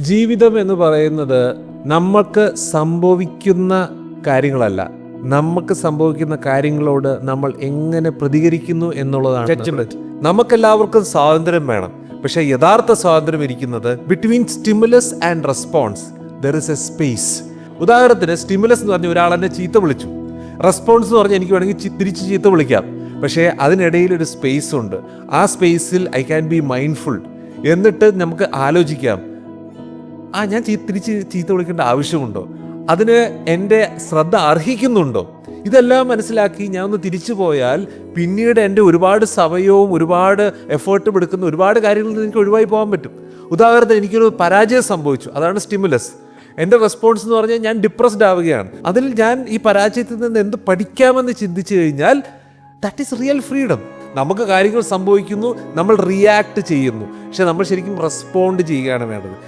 ജീവിതം എന്ന് പറയുന്നത് നമുക്ക് സംഭവിക്കുന്ന കാര്യങ്ങളല്ല, നമുക്ക് സംഭവിക്കുന്ന കാര്യങ്ങളോട് നമ്മൾ എങ്ങനെ പ്രതികരിക്കുന്നു എന്നുള്ളതാണ് ജഡ്ജ്മെന്റ്. നമുക്കെല്ലാവർക്കും സ്വാതന്ത്ര്യം വേണം, പക്ഷെ യഥാർത്ഥ സ്വാതന്ത്ര്യം ഇരിക്കുന്നത് between stimulus and response there is A space. ഉദാഹരണത്തിന് സ്റ്റിമുലസ് എന്ന് പറഞ്ഞാൽ ഒരാൾ എന്നെ ചീത്ത വിളിച്ചു, റെസ്പോൺസ് എന്ന് പറഞ്ഞാൽ എനിക്ക് വേണമെങ്കിൽ തിരിച്ച് ചീത്ത വിളിക്കാം, പക്ഷേ അതിനിടയിൽ ഒരു സ്പേസ് ഉണ്ട്. ആ സ്പേസിൽ ഐ ക്യാൻ ബി മൈൻഡ്ഫുൾ. എന്നിട്ട് നമുക്ക് ആലോചിക്കാം, ഞാൻ തിരിച്ച് ചീത്ത വിളിക്കേണ്ട ആവശ്യമുണ്ടോ, അതിന് എൻ്റെ ശ്രദ്ധ അർഹിക്കുന്നുണ്ടോ? ഇതെല്ലാം മനസ്സിലാക്കി ഞാൻ ഒന്ന് തിരിച്ചു പോയാൽ പിന്നീട് എൻ്റെ ഒരുപാട് സമയവും ഒരുപാട് എഫേർട്ടും എടുക്കുന്ന ഒരുപാട് കാര്യങ്ങളിൽ നിന്ന് എനിക്ക് ഒഴിവായി പോകാൻ പറ്റും. ഉദാഹരണത്തിന് എനിക്കൊരു പരാജയം സംഭവിച്ചു, അതാണ് സ്റ്റിമുലസ്. എൻ്റെ റെസ്പോൺസ് എന്ന് പറഞ്ഞാൽ ഞാൻ ഡിപ്രസ്ഡ് ആവുകയാണ്. അതിൽ ഞാൻ ഈ പരാജയത്തിൽ നിന്ന് എന്ത് പഠിക്കാമെന്ന് ചിന്തിച്ചു കഴിഞ്ഞാൽ ദാറ്റ് ഈസ് റിയൽ ഫ്രീഡം. നമുക്ക് കാര്യങ്ങൾ സംഭവിക്കുന്നു, നമ്മൾ റിയാക്ട് ചെയ്യുന്നു, പക്ഷെ നമ്മൾ ശരിക്കും റെസ്പോണ്ട് ചെയ്യുകയാണ് വേണ്ടത്.